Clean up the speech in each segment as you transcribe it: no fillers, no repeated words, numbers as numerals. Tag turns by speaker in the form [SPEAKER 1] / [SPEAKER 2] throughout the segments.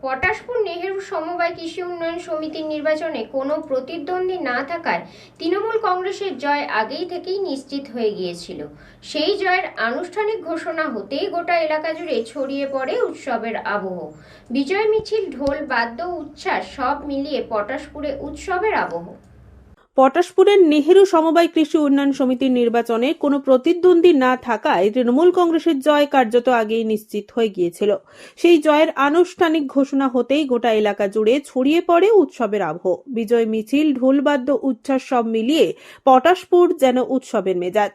[SPEAKER 1] পটাশপুর নেহেরু সমবায় কৃষি উন্নয়ন সমিতির নির্বাচনে কোনো প্রতিদ্বন্দ্বী না থাকায় তৃণমূল কংগ্রেসের জয় আগেই থেকেই নিশ্চিত হয়ে গিয়েছিল। সেই জয়ের আনুষ্ঠানিক ঘোষণা হতেই গোটা এলাকা জুড়ে ছড়িয়ে পড়ে উৎসবের আবহ। বিজয় মিছিল, ঢোল, বাদ্য, উচ্ছ্বাস সব মিলিয়ে পটাশপুরে উৎসবের আবহ।
[SPEAKER 2] পটাশপুরের নেহেরু সমবায় কৃষি উন্নয়ন সমিতির নির্বাচনে কোনো প্রতিদ্বন্দ্বী না থাকায় তৃণমূল কংগ্রেসের জয় কার্যত আগেই নিশ্চিত হয়ে গিয়েছিল। সেই জয়ের আনুষ্ঠানিক ঘোষণা হতেই গোটা এলাকা জুড়ে ছড়িয়ে পড়ে উৎসবের আবহ। বিজয় মিছিল, ঢোলবাদ্য, উচ্ছ্বাস সব মিলিয়ে পটাশপুর যেন উৎসবের মেজাজ।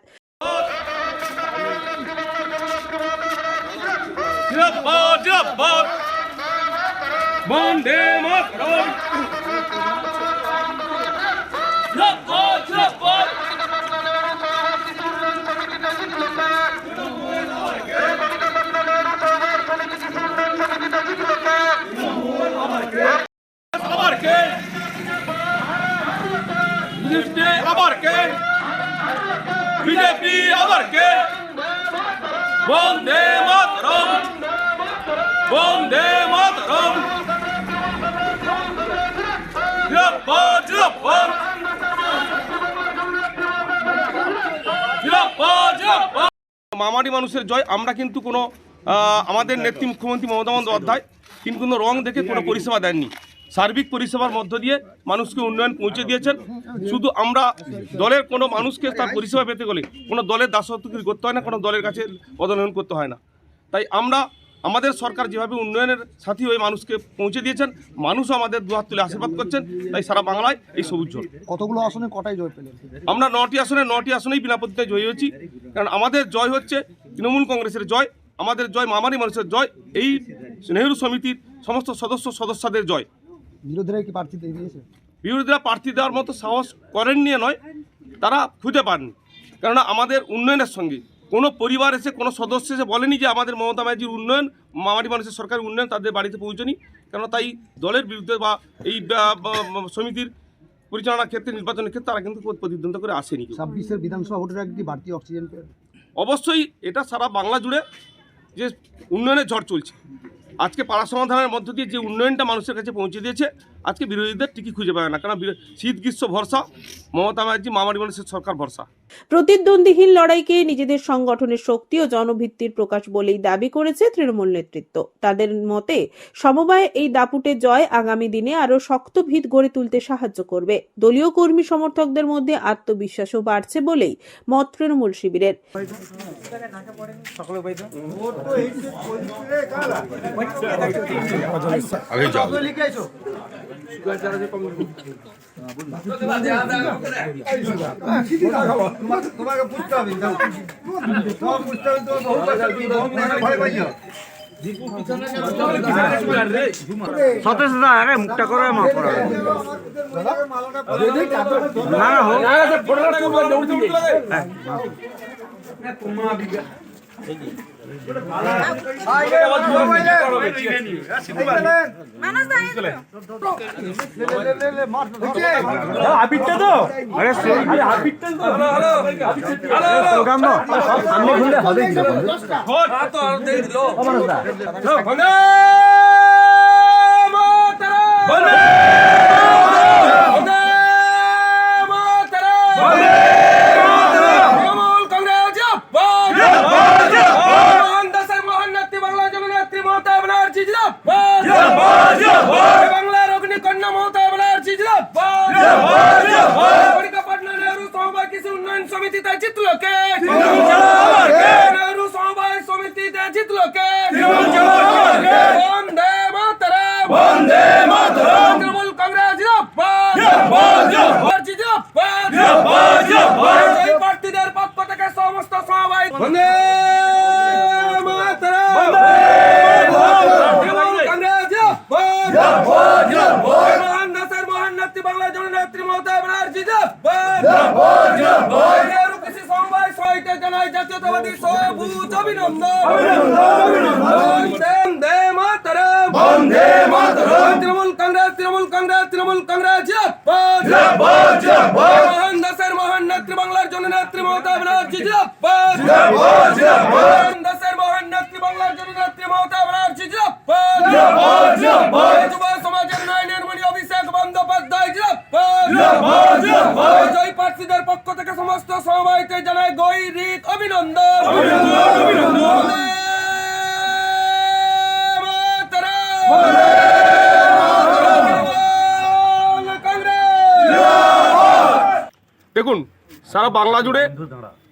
[SPEAKER 3] বিজেপি আবার কে? বন্দে মাতরম, বন্দে মাতরম। জিরাফার, জিরাফার, জিরাফার, জিরাফার। মামারি মানুষের জয়। আমরা কিন্তু কোনো আমাদের নেত্রী মুখ্যমন্ত্রী মমতা বন্দ্যোপাধ্যায় কিন্তু কোনো রং দেখে কোনো পরিষেবা দেননি। সার্বিক পরিষেবার মধ্য দিয়ে মানুষকে উন্নয়ন পৌঁছে দিয়েছেন। শুধু আমরা দলের কোনো মানুষকে তার পরিষেবা পেতে গেলে কোনো দলের দাসত্বগিরি করতে হয় না, কোনো দলের কাছে পদোন্নয়ন করতে হয় না। তাই আমরা আমাদের সরকার যেভাবে উন্নয়নের সাথী হয়ে মানুষকে পৌঁছে দিয়েছেন, মানুষও আমাদের দুহাত তুলে আশীর্বাদ করছেন। তাই সারা বাংলায় এই সবুজ জোট।
[SPEAKER 4] কতগুলো আসনে কটাই জয় পেলেন?
[SPEAKER 3] আমরা 9টি আসনেই বিনা প্রতিদ্বন্দ্বিতায় জয়ী হয়েছি। কারণ আমাদের জয় হচ্ছে তৃণমূল কংগ্রেসের জয়, আমাদের জয় মামারি মানুষের জয়, এই নেহেরু সমিতির সমস্ত সদস্যদের জয়।
[SPEAKER 4] বিরোধীরা কি প্রার্থী দিয়ে দিয়েছে?
[SPEAKER 3] বিরোধীরা প্রার্থী দেওয়ার মতো সাহস করেন নিয়ে নয়, তারা খুঁজে পাননি। কেননা আমাদের উন্নয়নের সঙ্গে কোনো পরিবার এসে, কোনো সদস্য এসে বলেনি যে আমাদের মমতা ব্যানার্জির উন্নয়ন, মামারি মানুষের সরকারের উন্নয়ন তাদের বাড়িতে পৌঁছনি। কেন তাই দলের বিরুদ্ধে বা এই সমিতির পরিচালনার ক্ষেত্রে, নির্বাচনের ক্ষেত্রে তারা কিন্তু প্রতিদ্বন্দ্বিতা করে আসেনি।
[SPEAKER 4] 26-এর বিধানসভা ভোটের আগে কি বাড়তি অক্সিজেন পেয়ে?
[SPEAKER 3] অবশ্যই এটা সারা বাংলা জুড়ে যে উন্নয়নের ঝড় চলছে, আজকে পাড়া সমাধানের মধ্য দিয়ে যে উন্নয়নটা মানুষের কাছে পৌঁছে দিয়েছে, আজকে বিরোধীদের টিকি খুঁজে পাবে না। কারণ শীত গ্রীষ্ম ভরসা মমতা ব্যানার্জি মামারি মানুষের সরকার ভরসা।
[SPEAKER 2] প্রতিদ্বন্দ্বীহীন লড়াইকে নিজেদের সংগঠনের শক্তি ও জনভিত্তির প্রকাশ বলেই দাবি করেছে তৃণমূল নেতৃত্ব। তাদের মতে সমবায় এই দাপুটে জয় আগামী দিনে আরো শক্ত ভিত গড়ে তুলতে সাহায্য করবে। দলীয় কর্মী সমর্থকদের মধ্যে আত্মবিশ্বাসও বাড়ছে বলেই মত তৃণমূল শিবিরের।
[SPEAKER 5] তোমাকে বুঝতে হবে, তোমাকে বুঝতে হবে,
[SPEAKER 6] মুখটা করে মা করা
[SPEAKER 3] বাংলার অগ্নিকন্যা মমতা ব্যানার্জি নেহেরু সমবায় কৃষি উন্নয়ন সমিতিতে জিতলো কে? নেহেরু সমবায় সমিতিতে জিতলো কে? বন্দে মাতরম, বন্দে মাতরম। তৃণমূল কংগ্রেস এই প্রার্থীদের পক্ষ থেকে সমস্ত সমবায় বন্দে বাংলার জননেত্রী মমতা ব্যানার্জি নেহেরু কৃষি সমবায় সমিতি জানাই জাতীয়তাবাদী সবুজ অভিনন্দন। বন্দে মাতরম, বন্দে মাতরম। তৃণমূল কংগ্রেস, তৃণমূল কংগ্রেস, তৃণমূল কংগ্রেস মহান দেশের মহান নেত্রী বাংলার জননেত্রী মমতা ব্যানার্জি দেশের মহান নেত্রী বাংলার জননেত্রী মমতা ব্যানার্জি দেখুন, সারা বাংলা জুড়ে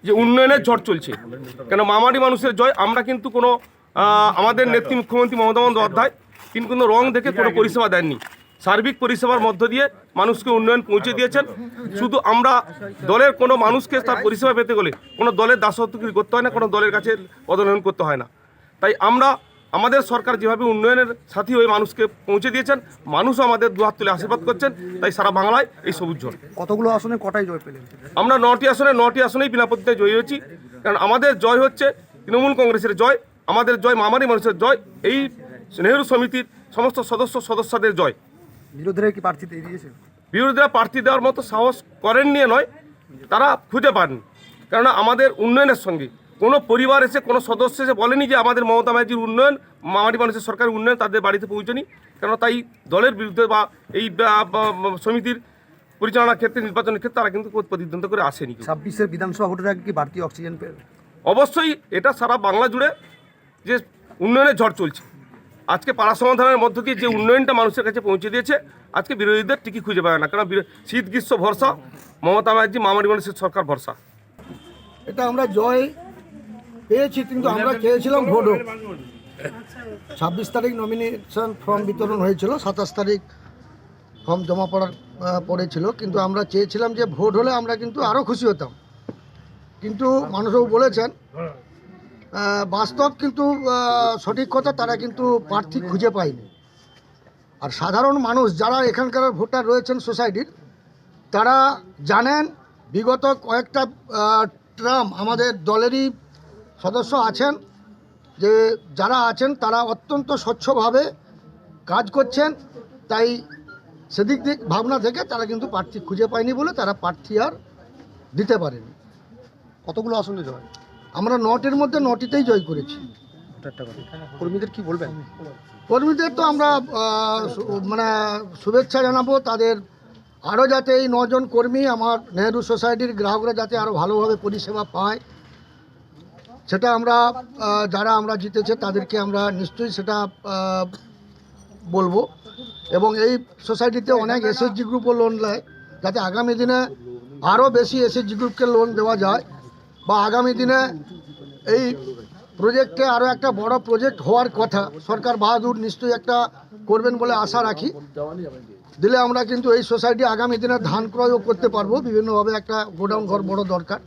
[SPEAKER 3] যে উন্নয়নের ঝড় চলছে, কেন মামারি মানুষের জয়, আমরা কিন্তু কোনো আমাদের নেত্রী মুখ্যমন্ত্রী মমতা বন্দ্যোপাধ্যায় কিন্তু কোনো রং দেখে কোনো পরিষেবা দেননি। সার্বিক পরিষেবার মধ্য দিয়ে মানুষকে উন্নয়ন পৌঁছে দিয়েছেন। শুধু আমরা দলের কোনো মানুষকে তার পরিষেবা পেতে গেলে কোনো দলের দাসত্বগিরি করতে হয় না, কোনো দলের কাছে পদোন্নয়ন করতে হয় না। তাই আমরা আমাদের সরকার যেভাবে উন্নয়নের সাথী হয়ে মানুষকে পৌঁছে দিয়েছেন, মানুষও আমাদের দুহাত তুলে আশীর্বাদ করছেন। তাই সারা বাংলায় এই সবুজ ঝড়।
[SPEAKER 4] কতগুলো আসনে কটাই জয় পেলেন?
[SPEAKER 3] আমরা 9টি আসনেই বিনা প্রতিদ্বন্দ্বিতায় জয়ী হয়েছি। কারণ আমাদের জয় হচ্ছে তৃণমূল কংগ্রেসের জয়, আমাদের জয় মামারি মানুষের জয়, এই নেহেরু সমিতির সমস্ত সদস্যদের জয়।
[SPEAKER 4] বিরোধীরা কি প্রার্থী দিয়ে দিয়েছে?
[SPEAKER 3] বিরোধীরা প্রার্থী দেওয়ার মতো সাহস করেন নিয়ে নয়, তারা খুঁজে পাননি। কেননা আমাদের উন্নয়নের সঙ্গে কোনো পরিবার এসে, কোনো সদস্য এসে বলেনি যে আমাদের মমতা ব্যানার্জির উন্নয়ন, মামারি মানুষের সরকারের উন্নয়ন তাদের বাড়িতে পৌঁছনি। কেন তাই দলের বিরুদ্ধে বা এই সমিতির পরিচালনার ক্ষেত্রে, নির্বাচনের ক্ষেত্রে তারা কিন্তু প্রতিদ্বন্দ্বিতা করে আসেনি।
[SPEAKER 4] 26-এর বিধানসভা ভোটের আগে কি বাড়তি অক্সিজেন পেলেন?
[SPEAKER 3] অবশ্যই এটা সারা বাংলা জুড়ে যে উন্নয়নের ঝড় চলছে, আজকে পাড়া সমাধানের মধ্য দিয়ে যে উন্নয়নটা মানুষের কাছে পৌঁছে দিয়েছে, আজকে বিরোধীদের টিকি খুঁজে পাবে না। কারণ শীত গ্রীষ্ম ভরসা মমতা ব্যানার্জি মামারি মানুষের সরকার ভরসা।
[SPEAKER 6] এটা আমরা জয় পেয়েছি, কিন্তু আমরা চেয়েছিলাম ভোট হোক। 26 তারিখ নমিনেশন ফর্ম বিতরণ হয়েছিল, 27 তারিখ ফর্ম জমা পড়েছিল, কিন্তু আমরা চেয়েছিলাম যে ভোট হলে আমরা কিন্তু আরও খুশি হতাম। কিন্তু মানুষও বলেছেন বাস্তব কিন্তু সঠিক কথা, তারা কিন্তু প্রার্থী খুঁজে পায়নি। আর সাধারণ মানুষ যারা এখানকার ভোটার রয়েছেন সোসাইটির, তারা জানেন বিগত কয়েকটা ট্রাম আমাদের দলেরই সদস্য আছেন, যে যারা আছেন তারা অত্যন্ত স্বচ্ছভাবে কাজ করছেন। তাই সেদিক ভাবনা থেকে তারা কিন্তু প্রার্থী খুঁজে পায়নি বলে তারা প্রার্থী আর দিতে পারেনি।
[SPEAKER 4] কতগুলো আসনে জয়?
[SPEAKER 6] আমরা 9টির মধ্যে 9টিতেই জয় করেছি।
[SPEAKER 4] কর্মীদের কি বলবেন?
[SPEAKER 6] কর্মীদের তো আমরা মানে শুভেচ্ছা জানাবো, তাদের আরও যাতে এই 9 জন কর্মী আমার নেহেরু সোসাইটির গ্রাহকরা যাতে আরও ভালোভাবে পরিষেবা পায়, সেটা আমরা যারা আমরা জিতেছে তাদেরকে আমরা নিশ্চয়ই সেটা বলবো। এবং এই সোসাইটিতে অনেক এসএসজি গ্রুপও লোন নেয়, যাতে আগামী দিনে আরও বেশি এসএসজি গ্রুপকে লোন দেওয়া যায়, বা আগামী দিনে এই প্রজেক্টে আরও একটা বড় প্রজেক্ট হওয়ার কথা। সরকার বাহাদুর নিশ্চয়ই একটা করবেন বলে আশা রাখি। দিলে আমরা কিন্তু এই সোসাইটি আগামী দিনে ধান ক্রয়ও করতে পারবো। বিভিন্নভাবে একটা গোডাউন ঘর বড় দরকার,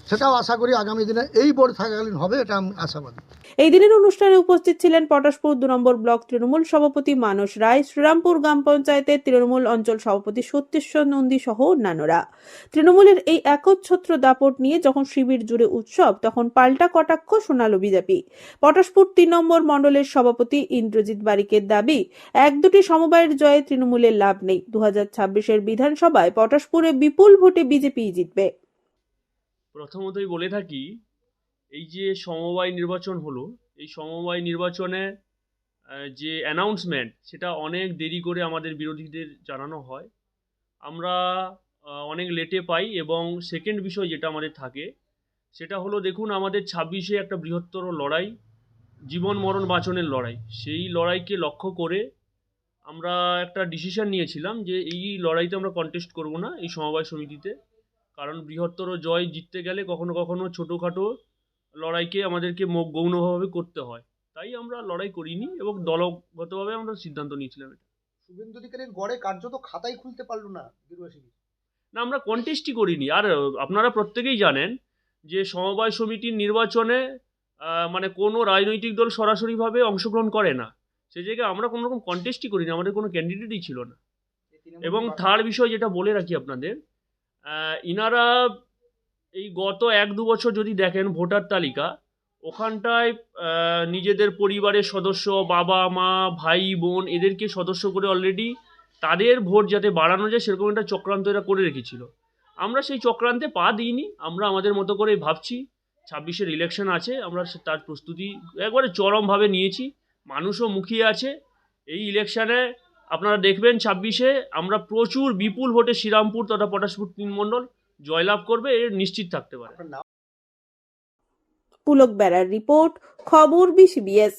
[SPEAKER 6] সেটাও আশা করি আগামী দিনে এই বোর্ড থাকাকালীন হবে, এটা আমি আশাবাদী।
[SPEAKER 2] এই দিনের অনুষ্ঠানে উপস্থিত ছিলেন পটাশপুর 2 নম্বর ব্লক তৃণমূল সভাপতি মানস রায়, শ্রীরামপুর গ্রাম পঞ্চায়েতের তৃণমূল অঞ্চল সভাপতি সত্যেশ্বর নন্দী সহ অন্যান্যরা। তৃণমূলের এই একচ্ছত্র দাপট নিয়ে যখন শিবির জুড়ে উৎসব, তখন পাল্টা কটাক্ষ শোনালো বিজেপি। পটাশপুর 3 নম্বর মণ্ডলের সভাপতি ইন্দ্রজিৎ বারিকের দাবি, 1-2টি সমবায়ের জয়ে তৃণমূলের লাভ নেই। 2026-এর বিধানসভায় পটাশপুরে বিপুল ভোটে বিজেপি জিতবে।
[SPEAKER 7] প্রথমতই বলে থাকি, এই যে সমবায় নির্বাচন হলো, এই সমবায় নির্বাচনে যে অ্যানাউন্সমেন্ট, সেটা অনেক দেরি করে আমাদের বিরোধীদের জানানো হয়। আমরা অনেক লেটে পাই। এবং সেকেন্ড বিষয় যেটা আমাদের থাকে, সেটা হলো দেখুন, আমাদের 26-এ একটা বৃহত্তর লড়াই, জীবন মরণ বাঁচনের লড়াই। সেই লড়াইকে লক্ষ্য করে আমরা একটা ডিসিশন নিয়েছিলাম যে এই লড়াইতে আমরা কন্টেস্ট করব না এই সমবায় সমিতিতে। কারণ বৃহত্তর জয় জিততে গেলে কখনো কখনো ছোটোখাটো লড়াইকে আমাদেরকে গৌণভাবে করতে হয়। তাই আমরা লড়াই করিনি এবং দলগতভাবে আমরা সিদ্ধান্ত নিয়েছিলাম এটা।
[SPEAKER 4] শুভেন্দু অধিকারীর গড়ে কার্যত খাতাই খুলতে পারলো না বিরোধী।
[SPEAKER 7] না, আমরা কন্টেস্টই করিনি। আর আপনারা প্রত্যেকেই জানেন যে সমবায় সমিতির নির্বাচনে মানে কোনো রাজনৈতিক দল সরাসরিভাবে অংশগ্রহণ করে না। সেই জায়গায় আমরা কোনো রকম কন্টেস্টই করিনি, আমাদের কোনো ক্যান্ডিডেটই ছিল না। এবং থার্ড বিষয় যেটা বলে রাখি আপনাদের, ইনারা এই গত 1-2 বছর যদি দেখেন ভোটার তালিকা, ওখানটায় নিজেদের পরিবারের সদস্য, বাবা মা ভাই বোন এদেরকে সদস্য করে অলরেডি তাদের ভোট যাতে বাড়ানো যায় সেরকম একটা চক্রান্ত এরা করে রেখেছিল। আমরা সেই চক্রান্তে পা দিইনি। আমরা আমাদের মতো করে ভাবছি 26-এর ইলেকশন আছে, আমরা তার প্রস্তুতি একবারে চরমভাবে নিয়েছি। মানুষও মুখিয়ে আছে। এই ইলেকশানে আপনারা দেখবেন 26-এ আমরা প্রচুর বিপুল ভোটে শ্রীরামপুর তথা পটাশপুর 3 মণ্ডল জয়লাভ করবে, এর নিশ্চিত থাকতে পারে।
[SPEAKER 2] পুলক বেড়ার রিপোর্ট, খবর 20BS।